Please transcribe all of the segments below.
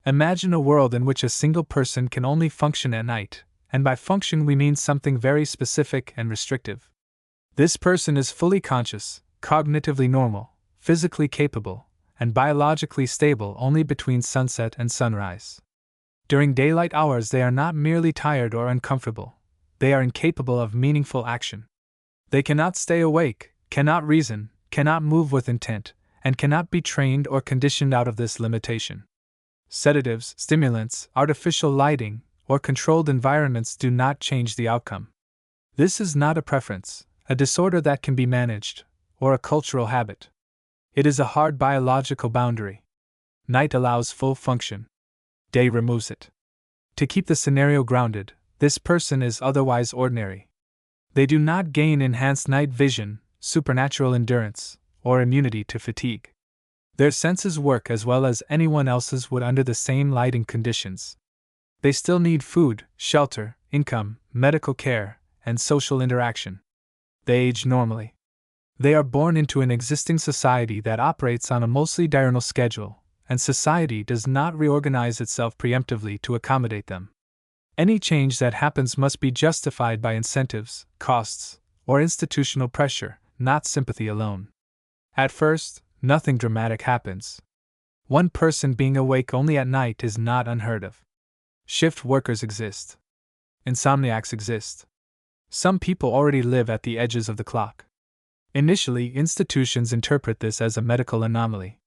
Imagine a world in which a single person can only function at night, and by function we mean something very specific and restrictive. This person is fully conscious, cognitively normal, physically capable, and biologically stable only between sunset and sunrise. During daylight hours they are not merely tired or uncomfortable, they are incapable of meaningful action. They cannot stay awake, cannot reason, cannot move with intent, and cannot be trained or conditioned out of this limitation. Sedatives, stimulants, artificial lighting, or controlled environments do not change the outcome. This is not a preference, a disorder that can be managed, or a cultural habit. It is a hard biological boundary. Night allows full function. Day removes it. To keep the scenario grounded, this person is otherwise ordinary. They do not gain enhanced night vision, supernatural endurance, or immunity to fatigue. Their senses work as well as anyone else's would under the same lighting conditions. They still need food, shelter, income, medical care, and social interaction. They age normally. They are born into an existing society that operates on a mostly diurnal schedule, and society does not reorganize itself preemptively to accommodate them. Any change that happens must be justified by incentives, costs, or institutional pressure, not sympathy alone. At first, nothing dramatic happens. One person being awake only at night is not unheard of. Shift workers exist. Insomniacs exist. Some people already live at the edges of the clock. Initially, institutions interpret this as a medical anomaly.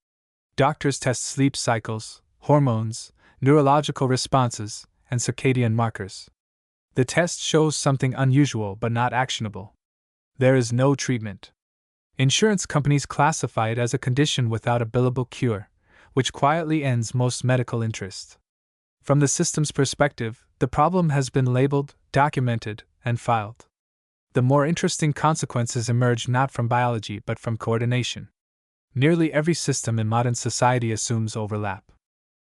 Doctors test sleep cycles, hormones, neurological responses, and circadian markers. The test shows something unusual but not actionable. There is no treatment. Insurance companies classify it as a condition without a billable cure, which quietly ends most medical interest. From the system's perspective, the problem has been labeled, documented, and filed. The more interesting consequences emerge not from biology but from coordination. Nearly every system in modern society assumes overlap.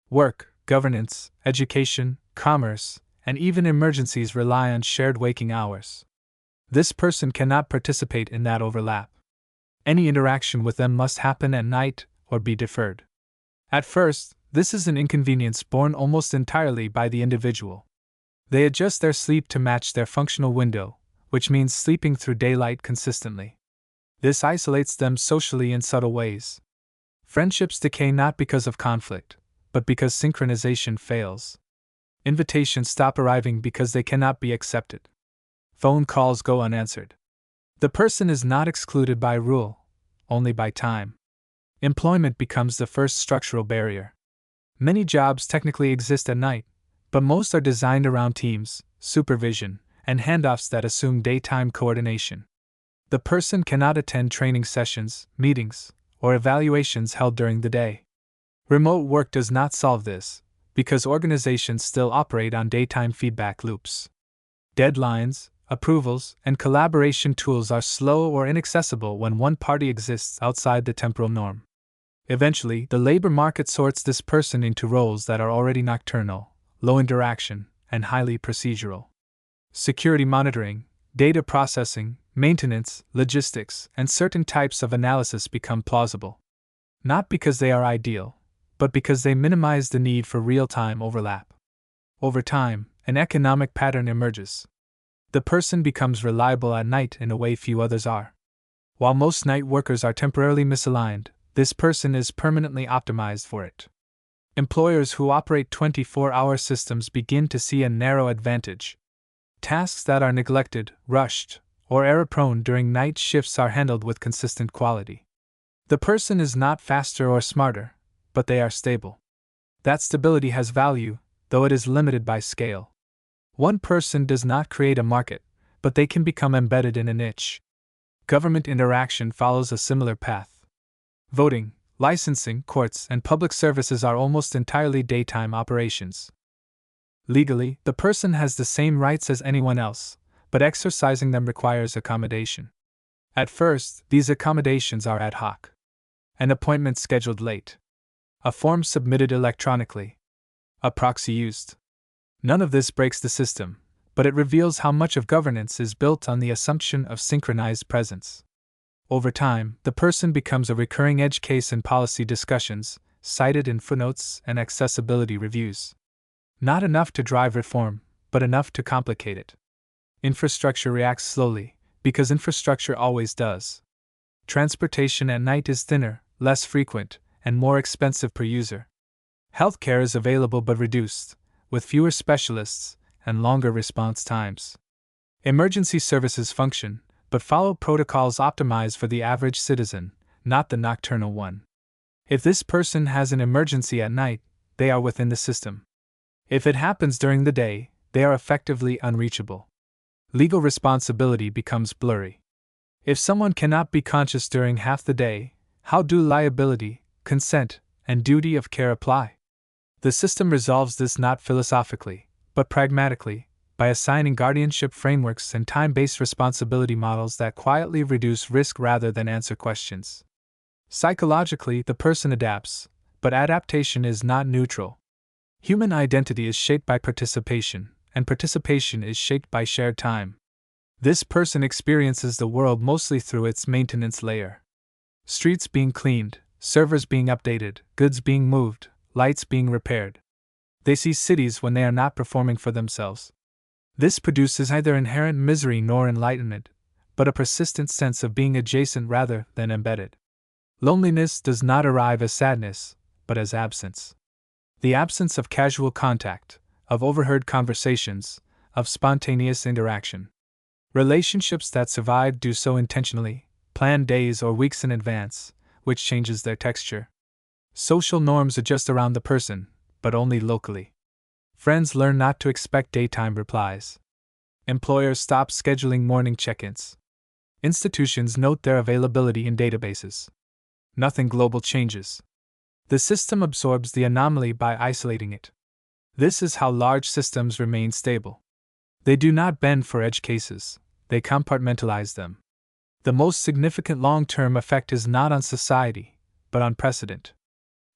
Work, governance, education, commerce, and even emergencies rely on shared waking hours. This person cannot participate in that overlap. Any interaction with them must happen at night or be deferred. At first, this is an inconvenience borne almost entirely by the individual. They adjust their sleep to match their functional window, which means sleeping through daylight consistently. This isolates them socially in subtle ways. Friendships decay not because of conflict, but because synchronization fails. Invitations stop arriving because they cannot be accepted. Phone calls go unanswered. The person is not excluded by rule, only by time. Employment becomes the first structural barrier. Many jobs technically exist at night, but most are designed around teams, supervision, and handoffs that assume daytime coordination. The person cannot attend training sessions, meetings, or evaluations held during the day. Remote work does not solve this, because organizations still operate on daytime feedback loops. Deadlines, approvals, and collaboration tools are slow or inaccessible when one party exists outside the temporal norm. Eventually, the labor market sorts this person into roles that are already nocturnal, low interaction, and highly procedural. Security monitoring, data processing, maintenance, logistics, and certain types of analysis become plausible. Not because they are ideal, but because they minimize the need for real-time overlap. Over time, an economic pattern emerges. The person becomes reliable at night in a way few others are. While most night workers are temporarily misaligned, this person is permanently optimized for it. Employers who operate 24-hour systems begin to see a narrow advantage. Tasks that are neglected, rushed, or error-prone during night shifts are handled with consistent quality. The person is not faster or smarter, but they are stable. That stability has value, though it is limited by scale. One person does not create a market, but they can become embedded in a niche. Government interaction follows a similar path. Voting, licensing, courts, and public services are almost entirely daytime operations. Legally, the person has the same rights as anyone else, but exercising them requires accommodation. At first, these accommodations are ad hoc. An appointment scheduled late. A form submitted electronically. A proxy used. None of this breaks the system, but it reveals how much of governance is built on the assumption of synchronized presence. Over time, the person becomes a recurring edge case in policy discussions, cited in footnotes and accessibility reviews. Not enough to drive reform, but enough to complicate it. Infrastructure reacts slowly, because infrastructure always does. Transportation at night is thinner, less frequent, and more expensive per user. Healthcare is available but reduced, with fewer specialists and longer response times. Emergency services function, but follow protocols optimized for the average citizen, not the nocturnal one. If this person has an emergency at night, they are within the system. If it happens during the day, they are effectively unreachable. Legal responsibility becomes blurry. If someone cannot be conscious during half the day, how do liability, consent, and duty of care apply? The system resolves this not philosophically, but pragmatically, by assigning guardianship frameworks and time-based responsibility models that quietly reduce risk rather than answer questions. Psychologically, the person adapts, but adaptation is not neutral. Human identity is shaped by participation, and participation is shaped by shared time. This person experiences the world mostly through its maintenance layer. Streets being cleaned, servers being updated, goods being moved, lights being repaired. They see cities when they are not performing for themselves. This produces neither inherent misery nor enlightenment, but a persistent sense of being adjacent rather than embedded. Loneliness does not arrive as sadness, but as absence. The absence of casual contact, of overheard conversations, of spontaneous interaction. Relationships that survive do so intentionally, plan days or weeks in advance, which changes their texture. Social norms adjust around the person, but only locally. Friends learn not to expect daytime replies. Employers stop scheduling morning check-ins. Institutions note their availability in databases. Nothing global changes. The system absorbs the anomaly by isolating it. This is how large systems remain stable. They do not bend for edge cases, they compartmentalize them. The most significant long-term effect is not on society, but on precedent.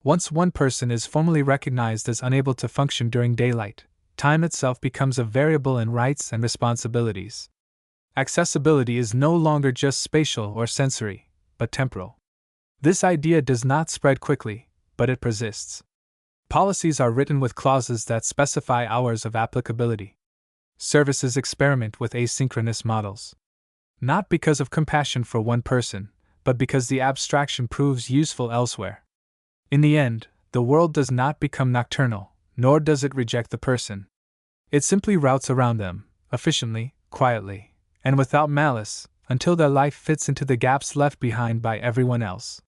Once one person is formally recognized as unable to function during daylight, time itself becomes a variable in rights and responsibilities. Accessibility is no longer just spatial or sensory, but temporal. This idea does not spread quickly, but it persists. Policies are written with clauses that specify hours of applicability. Services experiment with asynchronous models. Not because of compassion for one person, but because the abstraction proves useful elsewhere. In the end, the world does not become nocturnal, nor does it reject the person. It simply routes around them, efficiently, quietly, and without malice, until their life fits into the gaps left behind by everyone else.